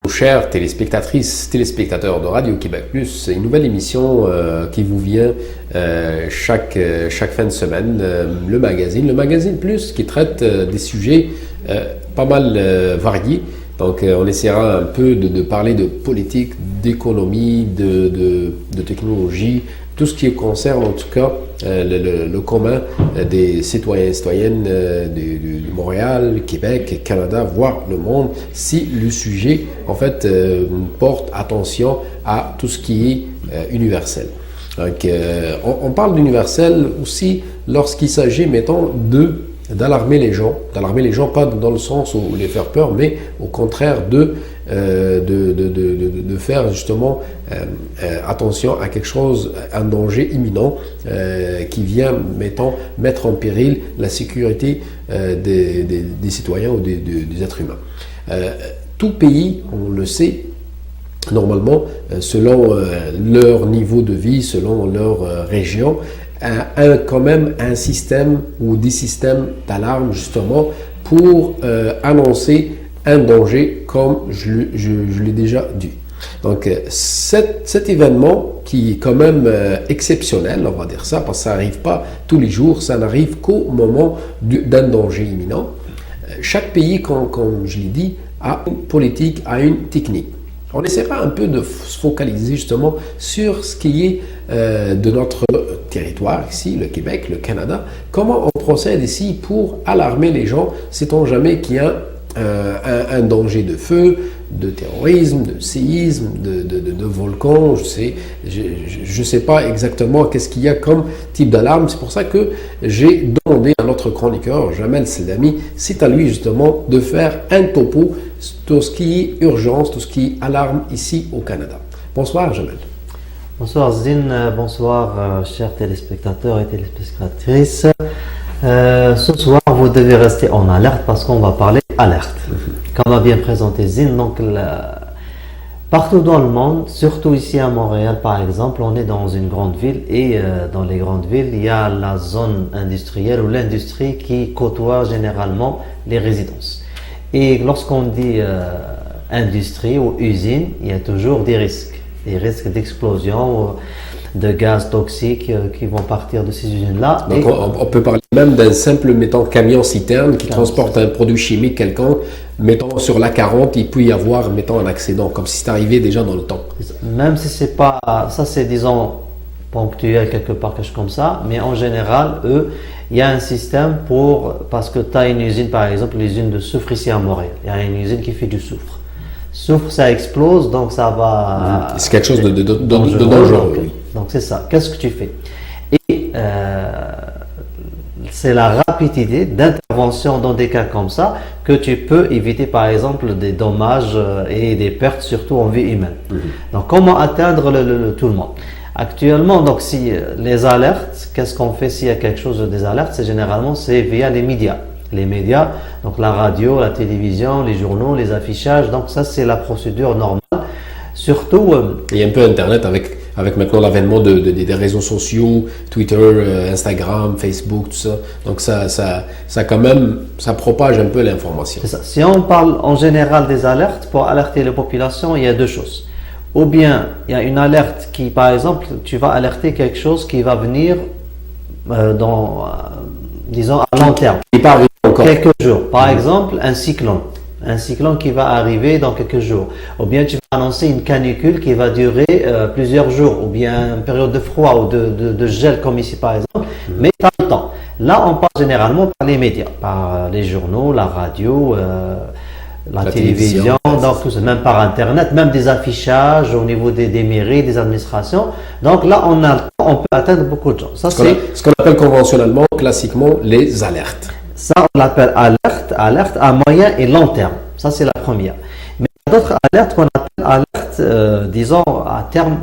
Chères téléspectatrices, téléspectateurs de Radio Québec Plus, c'est une nouvelle émission qui vous vient chaque fin de semaine, le magazine Plus, qui traite des sujets pas mal variés. Donc on essaiera un peu de parler de politique, d'économie, de technologie, tout ce qui concerne en tout cas le commun des citoyens et citoyennes de Montréal, Québec, Canada, voire le monde, si le sujet en fait porte attention à tout ce qui est universel. Donc on parle d'universel aussi lorsqu'il s'agit, mettons, d'alarmer les gens, pas dans le sens où les faire peur, mais au contraire de faire justement attention à quelque chose, un danger imminent qui vient, mettons, mettre en péril la sécurité des citoyens ou des êtres humains. Tout pays, on le sait, normalement, selon leur niveau de vie, selon leur région, a quand même un système ou des systèmes d'alarme justement pour annoncer un danger, comme je l'ai déjà dit. Donc cet événement qui est quand même exceptionnel, on va dire ça, parce que ça n'arrive pas tous les jours, ça n'arrive qu'au moment d'un danger imminent. Chaque pays, comme je l'ai dit, a une politique, a une technique. On essaiera un peu de se focaliser justement sur ce qui est de notre territoire ici, le Québec, le Canada. Comment on procède ici pour alarmer les gens, sait-on jamais qu'il y a un danger de feu, de terrorisme, de séisme, de volcan, je sais pas exactement qu'est-ce qu'il y a comme type d'alarme. C'est pour ça que j'ai demandé à notre chroniqueur, Jamel Selami, c'est à lui justement de faire un topo sur tout ce qui est urgence, tout ce qui est alarme ici au Canada. Bonsoir Jamel. Bonsoir Zine, bonsoir chers téléspectateurs et téléspectatrices. Ce soir, vous devez rester en alerte parce qu'on va parler alerte. Comme a bien présenté Zine, donc partout dans le monde, surtout ici à Montréal par exemple, on est dans une grande ville et dans les grandes villes, il y a la zone industrielle ou l'industrie qui côtoie généralement les résidences. Et lorsqu'on dit industrie ou usine, il y a toujours des risques d'explosion, de gaz toxiques qui vont partir de ces usines-là. Donc on peut parler même d'un simple, mettons, camion-citerne qui transporte un produit chimique quelconque, mettons sur la 40, il peut y avoir, mettons, un accident, comme si c'est arrivé déjà dans le temps. Même si c'est pas, ça c'est disons ponctuel quelque part, quelque chose comme ça, mais en général, il y a un système parce que tu as une usine, par exemple, l'usine de soufre ici à Montréal, il y a une usine qui fait du soufre. Soufre, ça explose, donc ça va... C'est quelque chose de dangereux, oui. Donc c'est ça. Qu'est-ce que tu fais? Et c'est la rapidité d'intervention dans des cas comme ça que tu peux éviter, par exemple, des dommages et des pertes, surtout en vie humaine. Donc comment atteindre tout le monde? Actuellement, donc si les alertes, qu'est-ce qu'on fait s'il y a quelque chose des alertes? C'est généralement via les médias. Les médias, donc la radio, la télévision, les journaux, les affichages, donc ça c'est la procédure normale. Surtout... Il y a un peu Internet avec maintenant l'avènement des réseaux sociaux, Twitter, Instagram, Facebook, tout ça. Donc ça quand même, ça propage un peu l'information. C'est ça. Si on parle en général des alertes, pour alerter la population, il y a deux choses. Ou bien il y a une alerte qui, par exemple, tu vas alerter quelque chose qui va venir disons à long terme. Il pas arrivé encore. Quelques jours. Par exemple, un cyclone qui va arriver dans quelques jours. Ou bien tu vas annoncer une canicule qui va durer plusieurs jours. Ou bien une période de froid ou de gel comme ici par exemple. Mais pas le temps. Là, on parle généralement par les médias, par les journaux, la radio, la télévision, donc tout ça, même par Internet, même des affichages au niveau des mairies, des administrations. Donc là, on peut atteindre beaucoup de gens. Ça, ce qu'on appelle conventionnellement, classiquement, les alertes. Ça, on l'appelle alerte à moyen et long terme. Ça, c'est la première. Mais il y a d'autres alertes qu'on appelle alertes, disons, à terme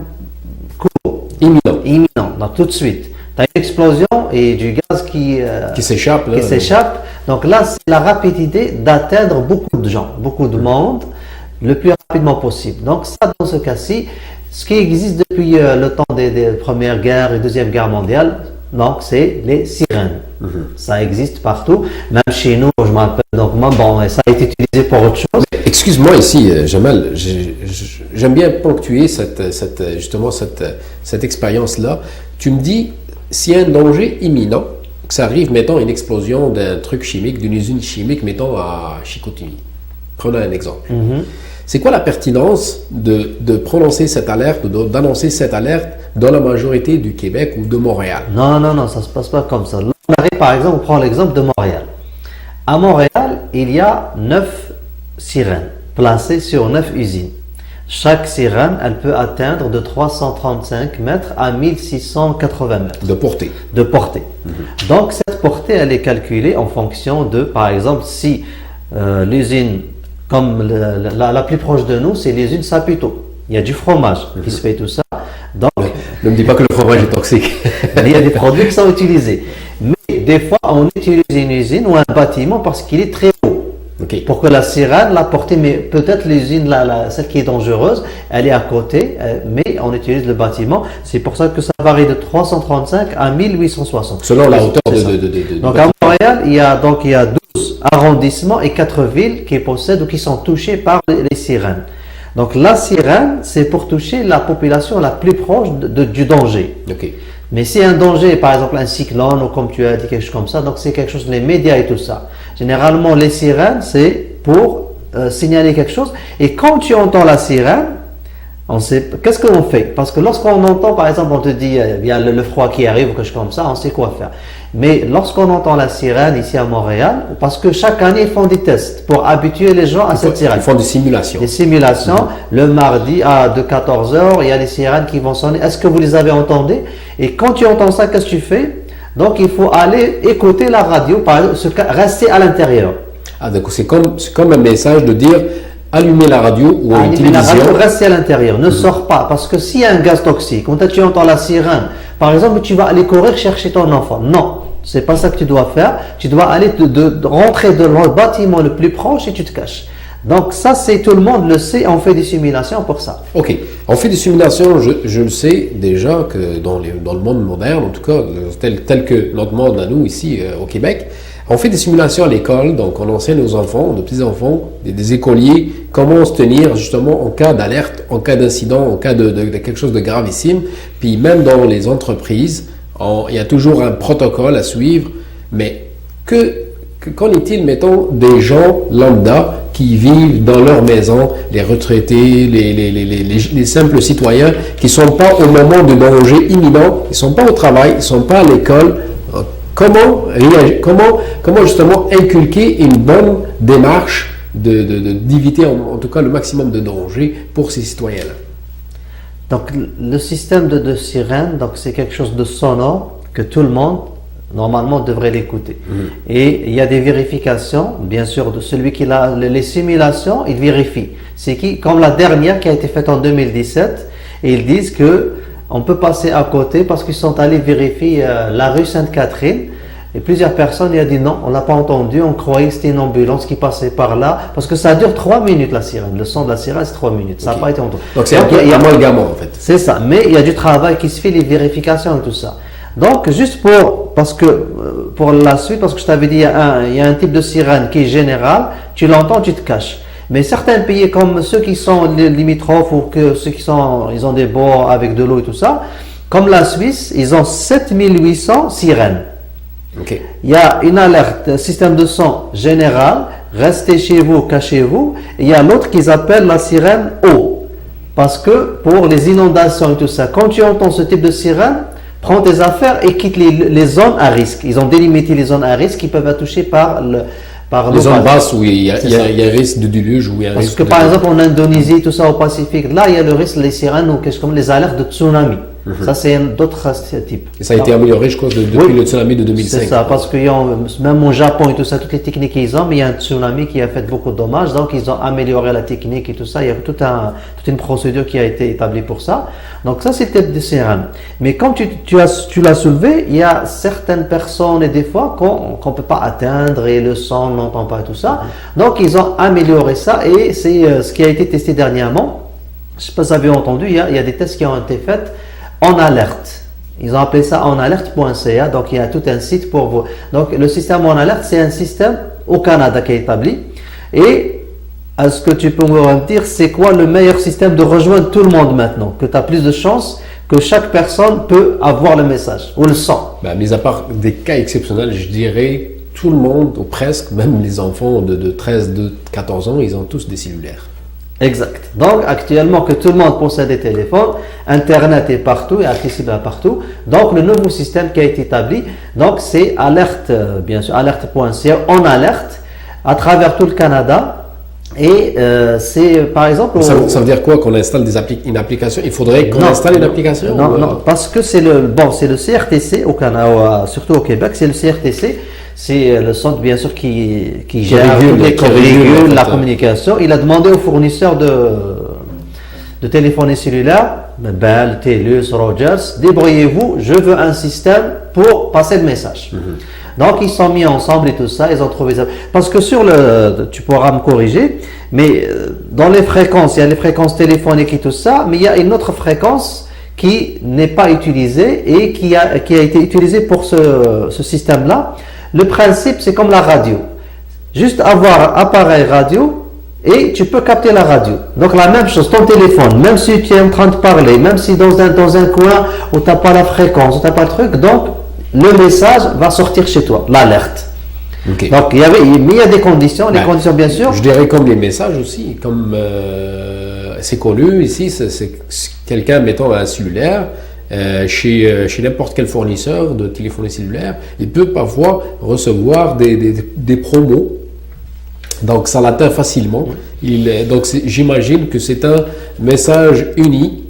court. Imminent, donc tout de suite. Tu as une explosion et du gaz qui s'échappe. Donc là, c'est la rapidité d'atteindre beaucoup de gens, beaucoup de monde, le plus rapidement possible. Donc ça, dans ce cas-ci, ce qui existe depuis le temps des Premières Guerres et Deuxième Guerre mondiale, donc c'est les sirènes. Ça existe partout, même chez nous, je m'appelle, donc moi, bon, ça a été utilisé pour autre chose. Excuse-moi ici, Jamal, j'aime bien ponctuer cette expérience-là. Tu me dis, s'il y a un danger imminent, que ça arrive, mettons, une explosion d'un truc chimique, d'une usine chimique, mettons, à Chicoutimi. Prenons un exemple. C'est quoi la pertinence de prononcer cette alerte, d'annoncer cette alerte dans la majorité du Québec ou de Montréal? Non, ça ne se passe pas comme ça. Là, on arrive, par exemple, on prend l'exemple de Montréal. À Montréal, il y a 9 sirènes placées sur 9 usines. Chaque sirène, elle peut atteindre de 335 mètres à 1680 mètres. De portée. Donc, cette portée, elle est calculée en fonction de, par exemple, si l'usine, comme la plus proche de nous, c'est l'usine Saputo. Il y a du fromage qui se fait tout ça. Donc, ne me dis pas que le fromage est toxique. Il y a des produits qui sont utilisés. Mais des fois, on utilise une usine ou un bâtiment parce qu'il est très haut. Pour que la sirène, la portée, mais peut-être l'usine, celle qui est dangereuse, elle est à côté, mais on utilise le bâtiment. C'est pour ça que ça varie de 335 à 1860. Selon la hauteur de donc à Montréal, il y a 12 arrondissements et 4 villes qui possèdent ou qui sont touchées par les sirènes. Donc la sirène, c'est pour toucher la population la plus proche du danger. Mais si un danger, par exemple un cyclone ou comme tu as dit quelque chose comme ça, donc c'est quelque chose, les médias et tout ça. Généralement, les sirènes, c'est pour signaler quelque chose. Et quand tu entends la sirène, on sait, qu'est-ce qu'on fait? Parce que lorsqu'on entend, par exemple, on te dit, il y a le froid qui arrive ou quelque chose comme ça, on sait quoi faire. Mais lorsqu'on entend la sirène ici à Montréal, parce que chaque année, ils font des tests pour habituer les gens à cette sirène. Ils font des simulations. Des simulations. Le mardi, de 14h, il y a des sirènes qui vont sonner. Est-ce que vous les avez entendues? Et quand tu entends ça, qu'est-ce que tu fais? Donc, il faut aller écouter la radio, par exemple, rester à l'intérieur. Donc c'est comme un message de dire allumer la radio ou une télévision. La radio, rester à l'intérieur, ne sors pas. Parce que s'il y a un gaz toxique, quand tu entends la sirène, par exemple, tu vas aller courir chercher ton enfant. Non, c'est pas ça que tu dois faire. Tu dois aller rentrer dans le bâtiment le plus proche et tu te caches. Donc ça, c'est tout le monde le sait, on fait des simulations pour ça. On fait des simulations, je le sais déjà que dans le monde moderne, en tout cas tel que notre monde à nous ici au Québec, on fait des simulations à l'école, donc on enseigne aux enfants, nos petits-enfants, des écoliers, comment se tenir justement en cas d'alerte, en cas d'incident, en cas de quelque chose de gravissime. Puis même dans les entreprises, il y a toujours un protocole à suivre, mais qu'en est-il, mettons, des gens lambda qui vivent dans leur maison, les retraités, les simples citoyens qui ne sont pas au moment de danger imminent, ils ne sont pas au travail, ils ne sont pas à l'école. Comment justement inculquer une bonne démarche d'éviter en tout cas le maximum de danger pour ces citoyens-là? Donc le système de sirène, donc c'est quelque chose de sonore que tout le monde normalement devrait l'écouter. Et il y a des vérifications, bien sûr, de celui qui a les simulations, il vérifie. C'est qui, comme la dernière qui a été faite en 2017, et ils disent que on peut passer à côté parce qu'ils sont allés vérifier la rue Sainte-Catherine. Et plusieurs personnes, il a dit non, on l'a pas entendu, on croyait que c'était une ambulance qui passait par là, parce que ça dure 3 minutes la sirène, le son de la sirène c'est 3 minutes, ça n'a pas été entendu. Donc c'est un peu amalgamant en fait. C'est ça, mais il y a du travail qui se fait, les vérifications et tout ça. Donc juste pour la suite, parce que je t'avais dit, il y a un type de sirène qui est général, tu l'entends, tu te caches. Mais certains pays comme ceux qui sont limitrophes ou ceux qui ils ont des bords avec de l'eau et tout ça, comme la Suisse, ils ont 7800 sirènes. Il y a une alerte, système de son général, restez chez vous, cachez-vous. Et il y a l'autre qu'ils appellent la sirène eau. Parce que pour les inondations et tout ça, quand tu entends ce type de sirène, prends tes affaires et quitte les zones à risque. Ils ont délimité les zones à risque qui peuvent être touchées par les zones basses où il y a un risque de déluge. Parce que par exemple en Indonésie, tout ça au Pacifique, là il y a le risque, les sirènes ou comme les alertes de tsunami. Ça, c'est d'autres types. Et ça a été amélioré, je crois, depuis le tsunami de 2005. C'est ça, parce que même au Japon et tout ça, toutes les techniques qu'ils ont, mais il y a un tsunami qui a fait beaucoup de dommages, donc ils ont amélioré la technique et tout ça. Il y a toute une procédure qui a été établie pour ça. Donc ça, c'était des sirènes. Mais comme tu l'as soulevé, il y a certaines personnes et des fois qu'on ne peut pas atteindre et le son n'entend pas et tout ça. Donc ils ont amélioré ça et c'est ce qui a été testé dernièrement. Je ne sais pas si vous avez entendu, il y a des tests qui ont été faits en alerte. Ils ont appelé ça en alerte.ca. Donc il y a tout un site pour vous. Donc le système en alerte, c'est un système au Canada qui est établi. Et est-ce que tu peux me dire c'est quoi le meilleur système de rejoindre tout le monde maintenant? Que tu as plus de chances que chaque personne peut avoir le message ou le son. Mis à part des cas exceptionnels, je dirais tout le monde, ou presque, même les enfants de 13, de 14 ans, ils ont tous des cellulaires. Exact. Donc actuellement que tout le monde possède des téléphones, Internet est partout et accessible à partout. Donc le nouveau système qui a été établi, donc c'est alerte, bien sûr, alerte.ca, en alerte à travers tout le Canada. Et c'est par exemple. Ça veut dire quoi qu'on installe une application? Il faudrait qu'on installe une application? Non, parce que c'est le CRTC au Canada, surtout au Québec, c'est le CRTC. C'est le centre, bien sûr, qui gère, qui régule la communication. Il a demandé aux fournisseurs de téléphonie cellulaire, Bell, TELUS, Rogers, débrouillez-vous, je veux un système pour passer le message. Donc, ils sont mis ensemble et tout ça, ils ont trouvé ça. Parce que tu pourras me corriger, mais dans les fréquences, il y a les fréquences téléphoniques et tout ça, mais il y a une autre fréquence qui n'est pas utilisée et qui a été utilisée pour ce système-là. Le principe, c'est comme la radio. Juste avoir un appareil radio et tu peux capter la radio. Donc la même chose, ton téléphone, même si tu es en train de parler, même si dans un coin où tu n'as pas la fréquence, où tu n'as pas le truc, donc le message va sortir chez toi, l'alerte. Okay. Donc il y a des conditions, les conditions bien sûr. Je dirais comme les messages aussi, comme c'est connu ici, c'est quelqu'un mettant un cellulaire, chez n'importe quel fournisseur de téléphonie cellulaire, il peut parfois recevoir des promos. Donc ça l'atteint facilement. Donc j'imagine que c'est un message uni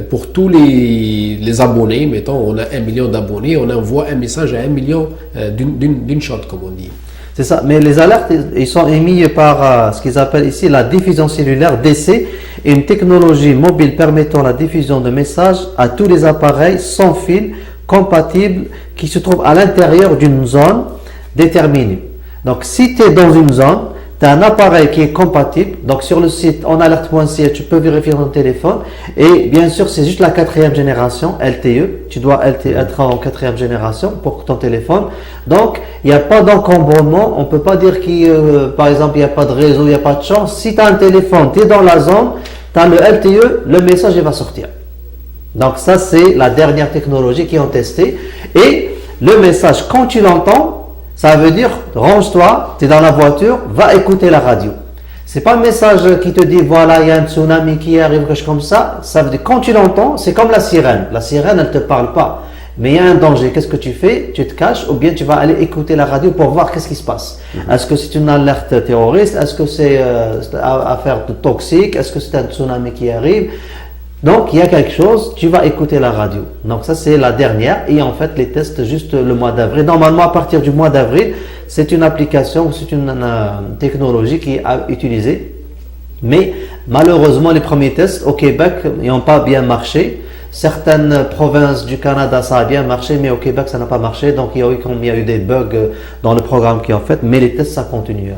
pour tous les abonnés. Mettons, on a 1 million d'abonnés, on envoie un message à 1 million d'une shot, comme on dit. C'est ça, mais les alertes, ils sont émis par ce qu'ils appellent ici la diffusion cellulaire DC, une technologie mobile permettant la diffusion de messages à tous les appareils sans fil compatibles qui se trouvent à l'intérieur d'une zone déterminée. Donc, si tu es dans une zone, tu as un appareil qui est compatible. Donc, sur le site onalerte.ca, tu peux vérifier ton téléphone. Et bien sûr, c'est juste la 4e génération, LTE. Tu dois être en 4e génération pour ton téléphone. Donc, il n'y a pas d'encombrement. On ne peut pas dire par exemple, il n'y a pas de réseau, il n'y a pas de chance. Si tu as un téléphone, tu es dans la zone, tu as le LTE, le message il va sortir. Donc, ça, c'est la dernière technologie qu'ils ont testée. Et le message, quand tu l'entends, ça veut dire, range-toi, tu es dans la voiture, va écouter la radio. Ce n'est pas un message qui te dit, voilà, il y a un tsunami qui arrive, quelque chose comme ça. Ça veut dire, quand tu l'entends, c'est comme la sirène. La sirène, elle ne te parle pas. Mais il y a un danger. Qu'est-ce que tu fais? Tu te caches ou bien tu vas aller écouter la radio pour voir qu'est-ce qui se passe. Est-ce que c'est une alerte terroriste? Est-ce que c'est affaire de toxique? Est-ce que c'est un tsunami qui arrive? Donc, il y a quelque chose, tu vas écouter la radio. Donc, ça, c'est la dernière. Et en fait, les tests juste le mois d'avril. Normalement, à partir du mois d'avril, c'est une application, c'est une technologie qui est utilisée. Mais malheureusement, les premiers tests au Québec n'ont pas bien marché. Certaines provinces du Canada, ça a bien marché, mais au Québec, ça n'a pas marché. Donc, il y a eu des bugs dans le programme qui ont fait. Mais les tests, ça continue.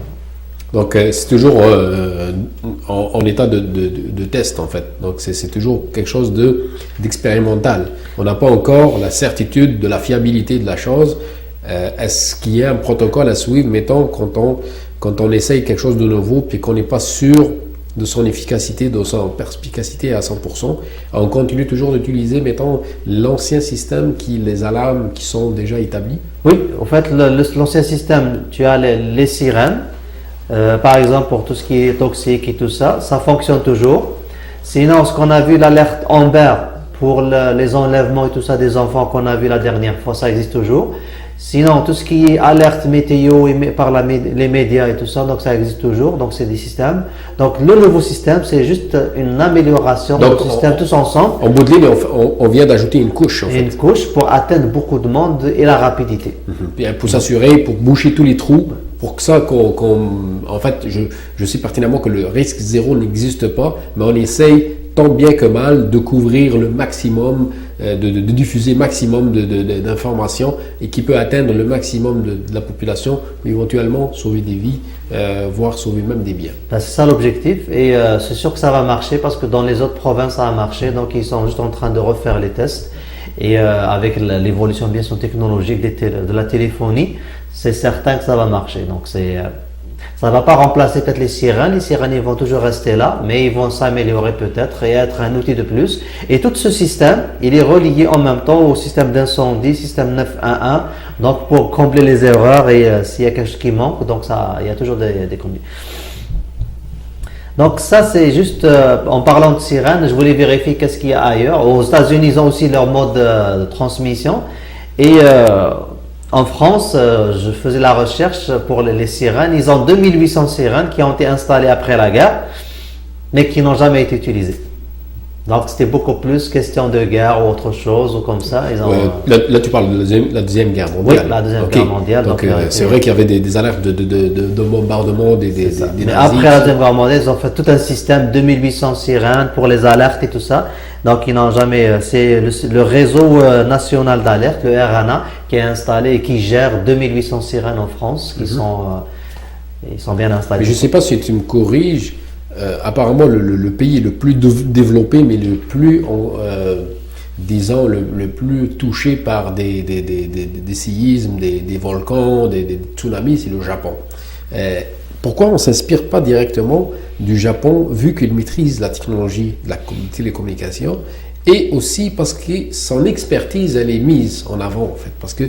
Donc, c'est toujours en état de test, en fait. Donc, c'est toujours quelque chose d'expérimental. On n'a pas encore la certitude de la fiabilité de la chose. Est-ce qu'il y a un protocole à suivre, mettons, quand on essaye quelque chose de nouveau, puis qu'on n'est pas sûr de son efficacité, de son perspicacité à 100%, on continue toujours d'utiliser, mettons, l'ancien système, les alarmes qui sont déjà établies? Oui, en fait, l'ancien système, tu as les sirènes. Par exemple, pour tout ce qui est toxique et tout ça, ça fonctionne toujours. Sinon, ce qu'on a vu, l'alerte Amber pour les enlèvements et tout ça des enfants qu'on a vu la dernière fois, ça existe toujours. Sinon, tout ce qui est alerte météo par les médias et tout ça, donc ça existe toujours, donc c'est des systèmes. Donc le nouveau système, c'est juste une amélioration du système tous ensemble. En bout de ligne, on vient d'ajouter une couche. Une couche pour atteindre beaucoup de monde et la rapidité. Pour s'assurer, pour boucher tous les trous, pour que ça, en fait, je sais pertinemment que le risque zéro n'existe pas, mais on essaye tant bien que mal de couvrir le maximum, de diffuser maximum d'informations et qui peut atteindre le maximum de la population, éventuellement sauver des vies, voire sauver même des biens. C'est ça l'objectif et c'est sûr que ça va marcher parce que dans les autres provinces ça a marché, donc ils sont juste en train de refaire les tests et avec l'évolution bien sûr technologique de la téléphonie, c'est certain que ça va marcher. Donc ça ne va pas remplacer peut-être les sirènes ils vont toujours rester là, mais ils vont s'améliorer peut-être et être un outil de plus. Et tout ce système, il est relié en même temps au système d'incendie, système 911, donc pour combler les erreurs et s'il y a quelque chose qui manque, donc il y a toujours des conduits. Donc ça c'est juste, en parlant de sirène, je voulais vérifier qu'est-ce qu'il y a ailleurs. Aux États-Unis, ils ont aussi leur mode de transmission et en France, je faisais la recherche pour les sirènes. Ils ont 2800 sirènes qui ont été installées après la guerre, mais qui n'ont jamais été utilisées. Donc, c'était beaucoup plus question de guerre ou autre chose ou comme ça. Là, tu parles de la Deuxième Guerre mondiale. Oui, la Deuxième Guerre mondiale. Donc, c'est vrai qu'il y avait des alertes de bombardement des nazis. Mais après la Deuxième Guerre mondiale, ils ont fait tout un système, 2800 sirènes pour les alertes et tout ça. Donc, ils n'ont jamais. C'est le réseau national d'alerte, le RNA, qui est installé et qui gère 2800 sirènes en France, qui sont bien installés. Mais je ne sais pas si tu me corriges. Apparemment, le pays le plus développé, mais le plus, disons, le plus touché par des séismes, des volcans, des tsunamis, c'est le Japon. Pourquoi on ne s'inspire pas directement du Japon, vu qu'il maîtrise la technologie de la télécommunication, et aussi parce que son expertise, elle est mise en avant, en fait. Parce que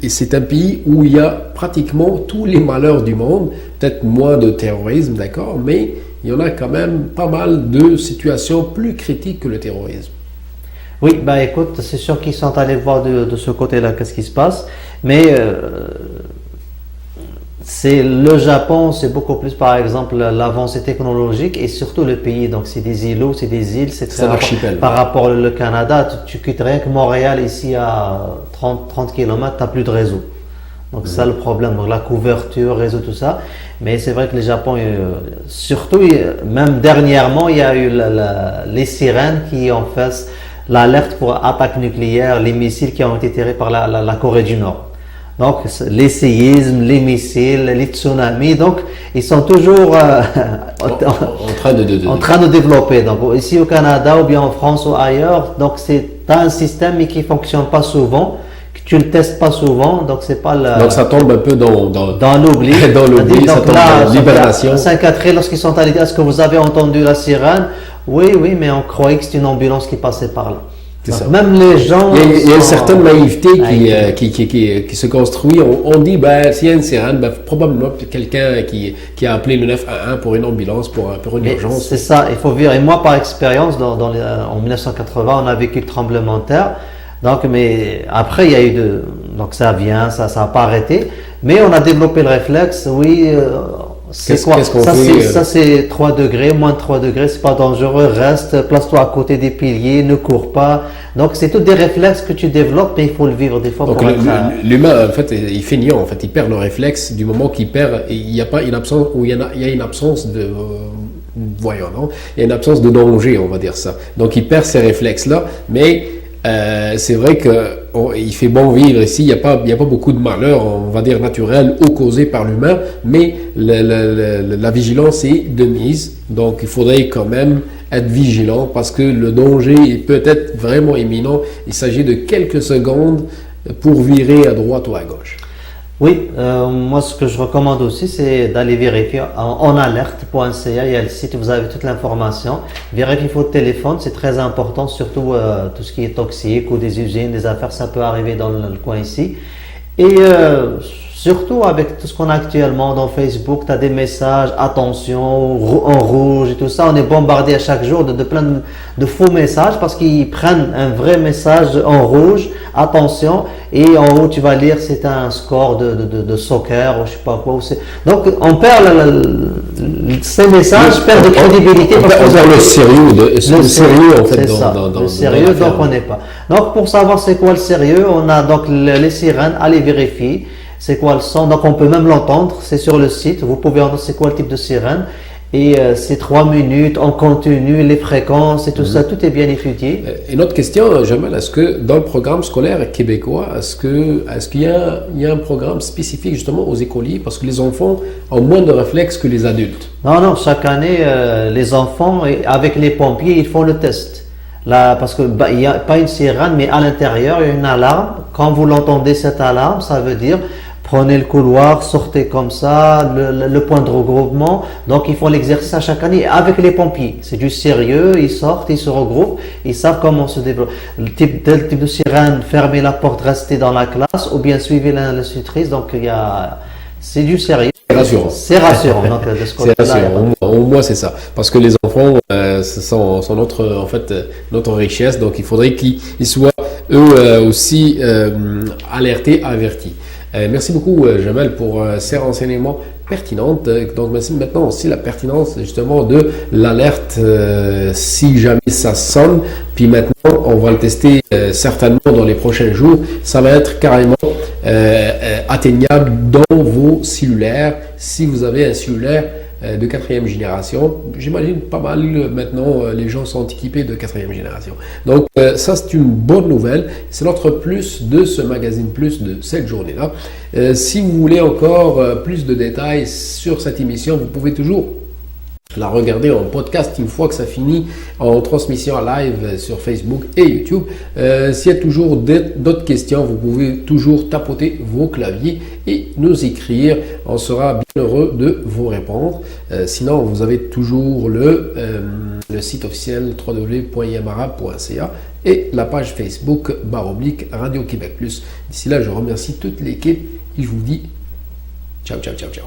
c'est un pays où il y a pratiquement tous les malheurs du monde, peut-être moins de terrorisme, d'accord, mais il y en a quand même pas mal de situations plus critiques que le terrorisme. Oui, bah écoute, c'est sûr qu'ils sont allés voir de ce côté-là qu'est-ce qui se passe, mais c'est le Japon, c'est beaucoup plus par exemple l'avancée technologique et surtout le pays. Donc c'est des îlots, c'est des îles, c'est un archipel. Par rapport au Canada, tu quittes rien que Montréal ici à 30 km, tu n'as plus de réseau. Donc c'est ça le problème, donc la couverture, réseau, tout ça. Mais c'est vrai que le Japon, surtout, même dernièrement, il y a eu les sirènes qui ont fait l'alerte pour attaque nucléaire, les missiles qui ont été tirés par la Corée du Nord. Donc, les séismes, les missiles, les tsunamis, donc ils sont toujours en train de développer. Donc, ici au Canada ou bien en France ou ailleurs, donc c'est un système mais qui ne fonctionne pas souvent, que tu ne le testes pas souvent, donc c'est pas donc ça tombe un peu dans l'oubli. Dans l'oubli, ça tombe dans l'hibernation. 5-4 lorsqu'ils sont allés dire, est-ce que vous avez entendu la sirène? Oui, mais on croyait que c'était une ambulance qui passait par là. Donc, même les gens. Il y a une certaine naïveté qui se construit. On dit, s'il y a une sirène, probablement quelqu'un qui a appelé le 911 pour une ambulance, pour une urgence. C'est ça, il faut vivre. Et moi, par expérience, en 1980, on a vécu le tremblement de terre. Donc, mais après, il y a eu donc ça vient, ça n'a pas arrêté. Mais on a développé le réflexe, oui. C'est quoi? Ça, c'est 3 degrés, moins de 3 degrés, c'est pas dangereux, reste, place-toi à côté des piliers, ne cours pas. Donc, c'est tous des réflexes que tu développes, mais il faut le vivre des fois. Donc, l'humain, en fait, il feignant, en fait, il perd le réflexe du moment qu'il perd, il y a pas une absence, ou il y a une absence de, voyons, non? Il y a une absence de danger, on va dire ça. Donc, il perd ces réflexes-là, mais c'est vrai qu'il fait bon vivre ici, il n'y a pas beaucoup de malheurs, on va dire naturels ou causés par l'humain, mais la vigilance est de mise, donc il faudrait quand même être vigilant parce que le danger est peut-être vraiment imminent, il s'agit de quelques secondes pour virer à droite ou à gauche. Oui, moi ce que je recommande aussi, c'est d'aller vérifier en alerte.ca, il y a le site, vous avez toute l'information. Vérifiez votre téléphone, c'est très important, surtout tout ce qui est toxique ou des usines, des affaires, ça peut arriver dans le coin ici. Et Surtout avec tout ce qu'on a actuellement dans Facebook, tu as des messages, attention, en rouge et tout ça. On est bombardé à chaque jour de plein de faux messages parce qu'ils prennent un vrai message en rouge, attention, et en haut tu vas lire c'est un score de soccer ou je sais pas quoi. Donc on perd ces messages, perdent de crédibilité. On perd le sérieux en fait. Le sérieux, donc on n'est pas. Donc pour savoir c'est quoi le sérieux, on a donc les sirènes, allez vérifier. C'est quoi le son, donc on peut même l'entendre, c'est sur le site, vous pouvez entendre c'est quoi le type de sirène, et c'est 3 minutes, on continue, les fréquences et tout ça, tout est bien étudié. Une autre question, Jamal, est-ce que dans le programme scolaire québécois, est-ce qu'il y a un programme spécifique justement aux écoliers, parce que les enfants ont moins de réflexes que les adultes? Non, chaque année, les enfants, avec les pompiers, ils font le test. Là, parce que il n'y a pas une sirène, mais à l'intérieur, il y a une alarme. Quand vous l'entendez, cette alarme, ça veut dire prenez le couloir, sortez comme ça, le point de regroupement. Donc, ils font l'exercice à chaque année avec les pompiers. C'est du sérieux, ils sortent, ils se regroupent, ils savent comment se développer. Tel type de sirène, fermez la porte, restez dans la classe, ou bien suivez l'institutrice. Donc, c'est du sérieux. C'est rassurant. C'est rassurant. Donc, c'est rassurant. Au moins, c'est ça. Parce que les enfants, sont notre richesse. Donc, il faudrait qu'ils soient eux aussi alertés, avertis. Merci beaucoup, Jamal, pour ces renseignements pertinents. Donc, merci maintenant aussi la pertinence justement de l'alerte si jamais ça sonne. Puis maintenant, on va le tester certainement dans les prochains jours. Ça va être carrément atteignable dans vos cellulaires. Si vous avez un cellulaire de 4e génération, j'imagine pas mal maintenant les gens sont équipés de 4e génération. Donc ça c'est une bonne nouvelle, c'est notre plus de ce magazine plus de cette journée-là. Si vous voulez encore plus de détails sur cette émission, vous pouvez toujours la regarder en podcast une fois que ça finit en transmission live sur Facebook et YouTube. S'il y a toujours d'autres questions, vous pouvez toujours tapoter vos claviers et nous écrire. On sera bien heureux de vous répondre. Sinon, vous avez toujours le site officiel www.yamara.ca et la page Facebook /Radio Québec Plus. D'ici là, je remercie toute l'équipe et je vous dis ciao, ciao, ciao, ciao.